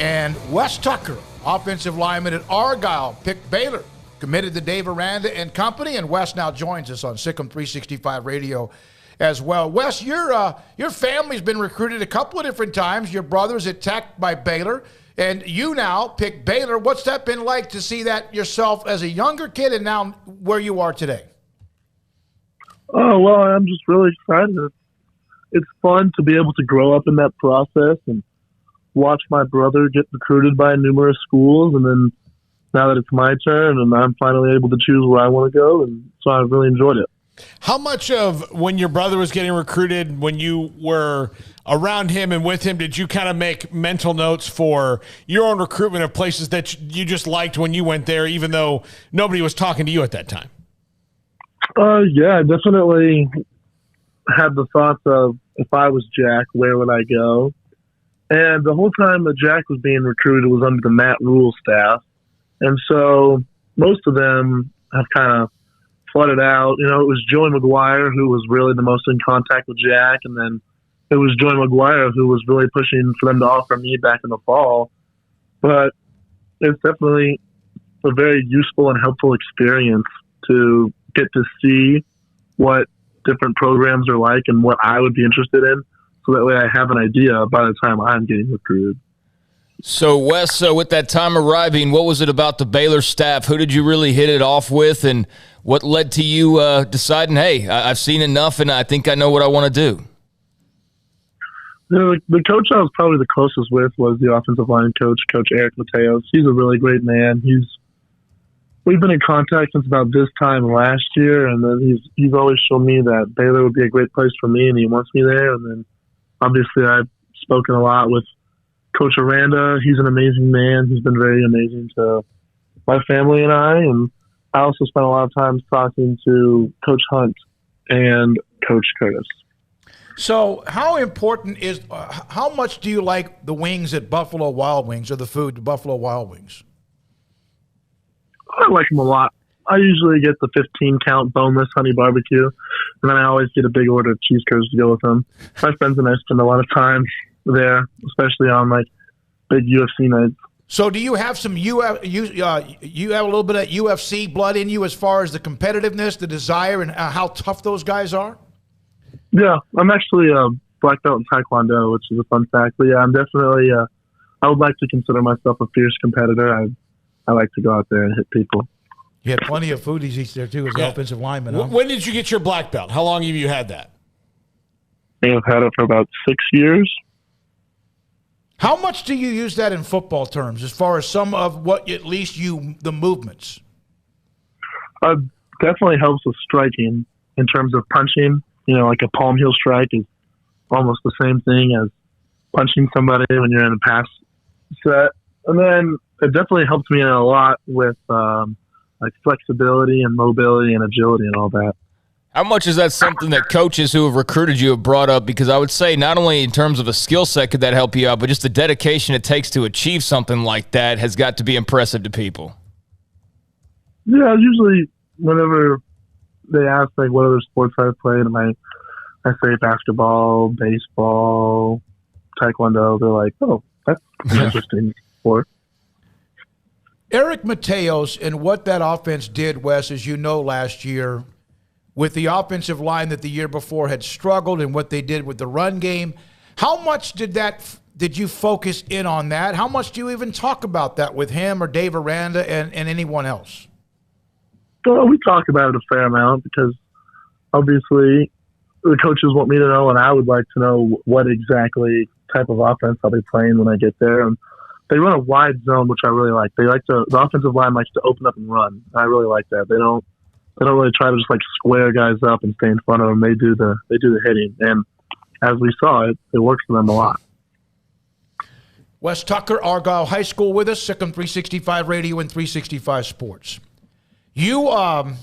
And Wes Tucker, offensive lineman at Argyle, picked Baylor, committed to Dave Aranda and company, and Wes now joins us on Sic'Em 365 Radio as well. Wes, your family's been recruited a couple of different times. Your brother's at Tech by Baylor, and you now pick Baylor. What's that been like to see that yourself as a younger kid and now where you are today? Oh, well, I'm just really excited. It's fun to be able to grow up in that process and watch my brother get recruited by numerous schools, and then now that it's my turn and I'm finally able to choose where I want to go, and so I've really enjoyed it. How much of when your brother was getting recruited, when you were around him and with him, did you kind of make mental notes for your own recruitment of places that you just liked when you went there, even though nobody was talking to you at that time? Yeah, I definitely had the thoughts of, if I was Jack, where would I go? And the whole time that Jack was being recruited was under the Matt Rule staff. And so most of them have kind of flooded out. You know, it was Joey McGuire who was really the most in contact with Jack. And then it was Joey McGuire who was really pushing for them to offer me back in the fall. But it's definitely a very useful and helpful experience to get to see what different programs are like and what I would be interested in. So that way I have an idea by the time I'm getting recruited. So, Wes, with that time arriving, what was it about the Baylor staff? Who did you really hit it off with, and what led to you deciding, hey, I've seen enough and I think I know what I want to do? The coach I was probably the closest with was the offensive line coach, Coach Eric Mateos. He's a really great man. We've been in contact since about this time last year, and then he's always shown me that Baylor would be a great place for me, and he wants me there. And then obviously I've spoken a lot with Coach Aranda. He's an amazing man. He's been very amazing to my family and I. And I also spent a lot of time talking to Coach Hunt and Coach Curtis. So how important is how much do you like the wings at Buffalo Wild Wings, or the food at Buffalo Wild Wings? I like them a lot. I usually get the 15-count boneless honey barbecue, and then I always get a big order of cheese curds to go with them. My friends and I spend a lot of time there, especially on like big UFC nights. So do you have some you have a little bit of UFC blood in you as far as the competitiveness, the desire, and how tough those guys are? Yeah, I'm actually a black belt in Taekwondo, which is a fun fact. But yeah, I'm definitely I would like to consider myself a fierce competitor. I like to go out there and hit people. You had plenty of foodies each there, too, as an offensive lineman. Huh? When did you get your black belt? How long have you had that? I think I've had it for about 6 years. How much do you use that in football terms, as far as some of what, at least the movements? Definitely helps with striking in terms of punching. You know, like a palm heel strike is almost the same thing as punching somebody when you're in a pass set. And then it definitely helped me a lot with like flexibility and mobility and agility and all that. How much is that something that coaches who have recruited you have brought up? Because I would say not only in terms of a skill set could that help you out, but just the dedication it takes to achieve something like that has got to be impressive to people. Yeah, usually whenever they ask like what other sports I've played, and I say basketball, baseball, taekwondo, they're like, oh, that's an interesting sport. Eric Mateos and what that offense did, Wes, as you know, last year with the offensive line that the year before had struggled, and what they did with the run game. How much did you focus in on that? How much do you even talk about that with him or Dave Aranda and anyone else? Well, we talk about it a fair amount because obviously the coaches want me to know, and I would like to know what exactly type of offense I'll be playing when I get there. And they run a wide zone, which I really like. The offensive line likes to open up and run. I really like that. They don't really try to just like square guys up and stay in front of them. They do the hitting, and as we saw, it works for them a lot. Wes Tucker, Argyle High School, with us. Sic'Em 365 Radio and 365 Sports. You had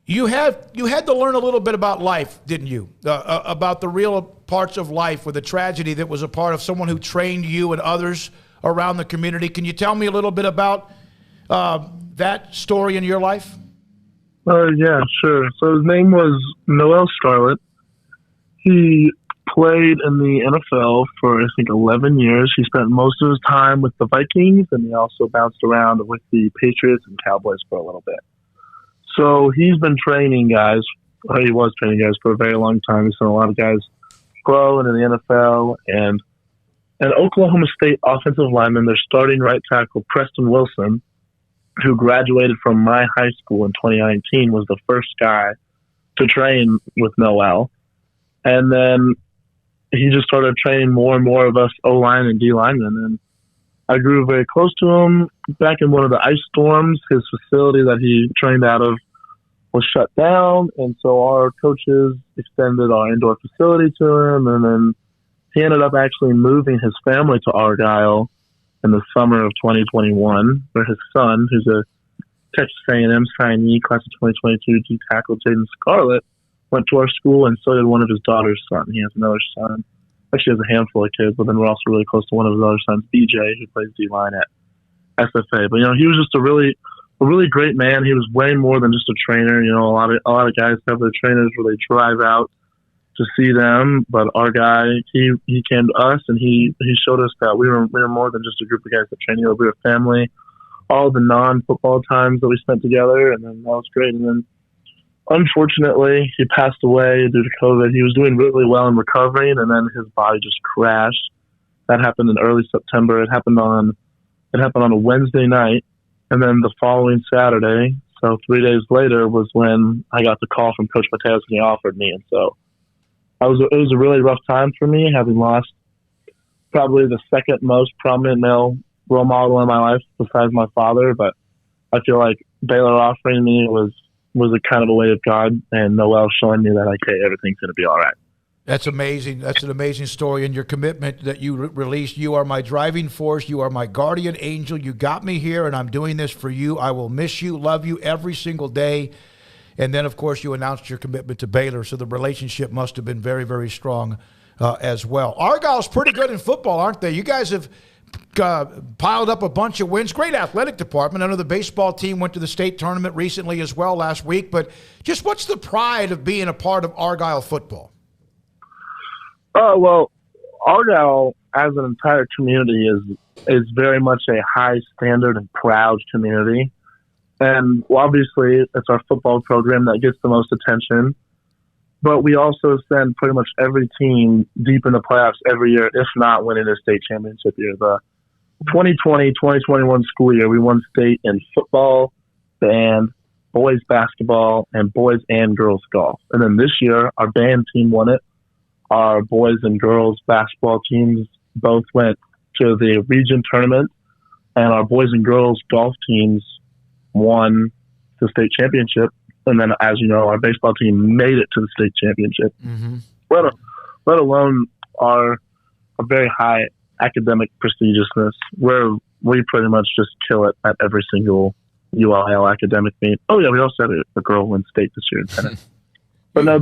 to learn a little bit about life, didn't you? About the real parts of life, with a tragedy that was a part of someone who trained you and others around the community. Can you tell me a little bit about that story in your life? Yeah, sure. So his name was Noel Scarlett. He played in the NFL for, I think, 11 years. He spent most of his time with the Vikings, and he also bounced around with the Patriots and Cowboys for a little bit. So he's been training guys. He was training guys for a very long time. He's seen a lot of guys grow into the NFL. And an Oklahoma State offensive lineman, their starting right tackle, Preston Wilson, who graduated from my high school in 2019, was the first guy to train with Noel. And then he just started training more and more of us O-line and D-linemen. And I grew very close to him. Back in one of the ice storms, his facility that he trained out of was shut down. And so our coaches extended our indoor facility to him. And then he ended up actually moving his family to Argyle in the summer of 2021, where his son, who's a Texas A&M signee, class of 2022, D tackle Jaden Scarlett, went to our school, and so did one of his daughter's son. He has another son. Actually has a handful of kids, but then we're also really close to one of his other sons, BJ, who plays D-line at SFA. But, he was just a really great man. He was way more than just a trainer. A lot of guys have their trainers where they drive out to see them, but our guy, he came to us, and he showed us that we were more than just a group of guys that trained. We were a family. All the non-football times that we spent together, and then that was great. And then, unfortunately, he passed away due to COVID. He was doing really well in recovering, and then his body just crashed. That happened in early September. It happened on a Wednesday night, and then the following Saturday, so 3 days later, was when I got the call from Coach Mateos, and he offered me. And so it was a really rough time for me, having lost probably the second most prominent male role model in my life besides my father. But I feel like Baylor offering me was a kind of a way of God, and Noel showing me that, like, hey, everything's going to be all right. That's amazing. That's an amazing story. And your commitment that you released, you are my driving force. You are my guardian angel. You got me here, and I'm doing this for you. I will miss you, love you every single day. And then, of course, you announced your commitment to Baylor, so the relationship must have been very, very strong as well. Argyle's pretty good in football, aren't they? You guys have piled up a bunch of wins. Great athletic department. I know the baseball team went to the state tournament recently as well last week. But just what's the pride of being a part of Argyle football? Well, Argyle as an entire community is very much a high standard and proud community. And obviously, it's our football program that gets the most attention. But we also send pretty much every team deep in the playoffs every year, if not winning a state championship year. The 2020-2021 school year, we won state in football, band, boys basketball, and boys and girls golf. And then this year, our band team won it. Our boys and girls basketball teams both went to the region tournament, and our boys and girls golf teams won the state championship. And then, as you know, our baseball team made it to the state championship. Mm-hmm. Let alone our very high academic prestigiousness, where we pretty much just kill it at every single UIL academic meet. Oh, yeah, we also had a girl win state this year in tennis. But no,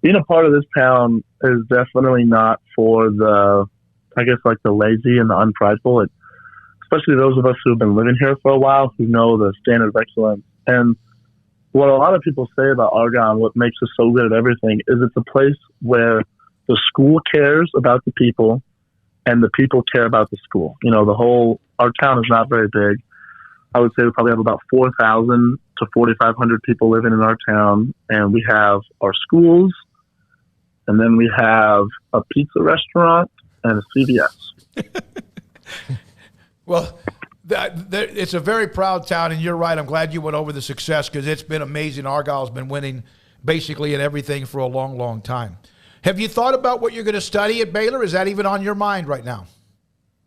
being a part of this town is definitely not for the lazy and the unprideful. Especially those of us who have been living here for a while, who know the standard of excellence. And what a lot of people say about Argyle and what makes us so good at everything is it's a place where the school cares about the people and the people care about the school. Our town is not very big. I would say we probably have about 4,000 to 4,500 people living in our town, and we have our schools, and then we have a pizza restaurant and a CVS. Well, it's a very proud town, and you're right. I'm glad you went over the success because it's been amazing. Argyle's been winning basically in everything for a long, long time. Have you thought about what you're going to study at Baylor? Is that even on your mind right now?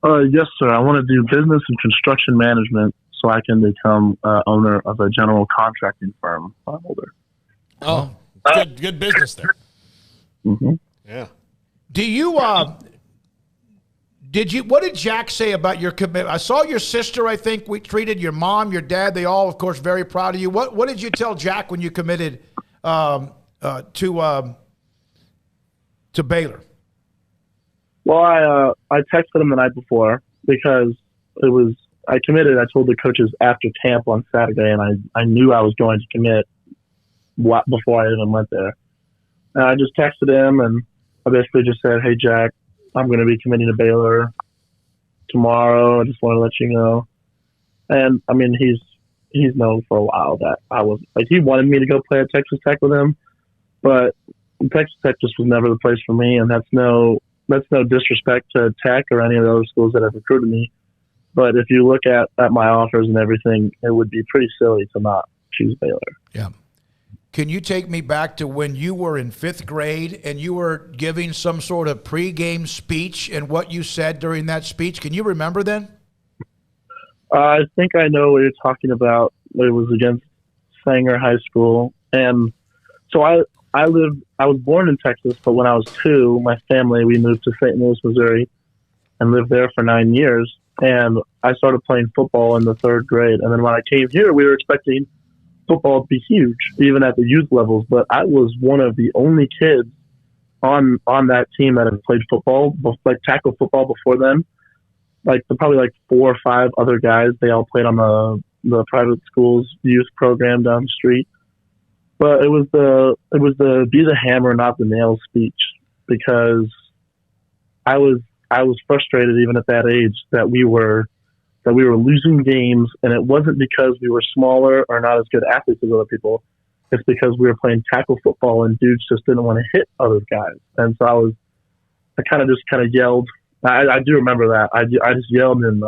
Yes, sir. I want to do business and construction management so I can become owner of a general contracting firm when I'm older. Oh, good business there. Mm-hmm. Yeah. Do you what did Jack say about your commitment? I saw your sister, I think, we treated your mom, your dad, they all, of course, very proud of you. What did you tell Jack when you committed to Baylor? Well, I texted him the night before because I committed. I told the coaches after camp on Saturday, and I knew I was going to commit before I even went there. And I just texted him, and I basically just said, "Hey, Jack, I'm going to be committing to Baylor tomorrow. I just want to let you know." And I mean, he's known for a while that I was like, he wanted me to go play at Texas Tech with him, but Texas Tech just was never the place for me. And that's no disrespect to Tech or any of the other schools that have recruited me. But if you look at my offers and everything, it would be pretty silly to not choose Baylor. Yeah. Can you take me back to when you were in 5th grade and you were giving some sort of pregame speech and what you said during that speech? Can you remember then? I think I know what you're talking about. It was against Sanger High School. And so I was born in Texas, but when I was 2, my family, we moved to St. Louis, Missouri and lived there for 9 years. And I started playing football in the 3rd grade. And then when I came here, we were expecting football to be huge, even at the youth levels. But I was one of the only kids on that team that had played football, like tackle football before then. Probably 4 or 5 other guys, they all played on the private school's youth program down the street. But it was the be the hammer, not the nail speech, because I was frustrated even at that age that we were losing games, and it wasn't because we were smaller or not as good athletes as other people. It's because we were playing tackle football and dudes just didn't want to hit other guys. And so I kind of yelled. I do remember that. I just yelled, and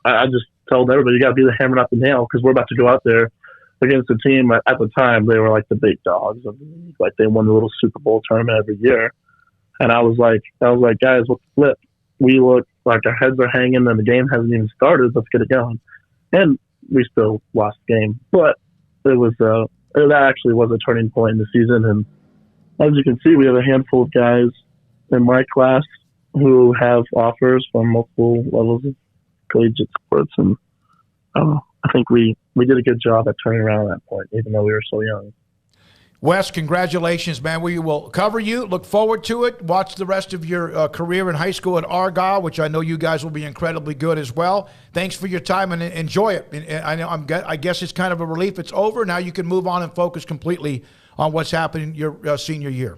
I just told everybody, you got to be the hammer, not the nail, because we're about to go out there against a team. At the time, they were like the big dogs of the league. Like, they won the little Super Bowl tournament every year. And I was like, guys, what's the flip? We look like our heads are hanging and the game hasn't even started. Let's get it going. And we still lost the game. But that actually was a turning point in the season. And as you can see, we have a handful of guys in my class who have offers from multiple levels of collegiate sports. And I think we did a good job at turning around at that point, even though we were so young. Wes, congratulations, man. We will cover you. Look forward to it. Watch the rest of your career in high school at Argyle, which I know you guys will be incredibly good as well. Thanks for your time and enjoy it. And I guess it's kind of a relief it's over. Now you can move on and focus completely on what's happening your senior year.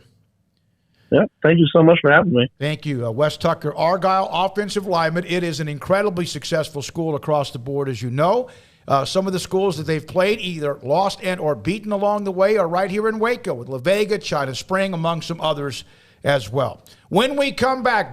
Yeah, thank you so much for having me. Thank you. Wes Tucker, Argyle offensive lineman. It is an incredibly successful school across the board, as you know. Some of the schools that they've played, either lost and or beaten along the way, are right here in Waco with La Vega, China Spring, among some others as well. When we come back,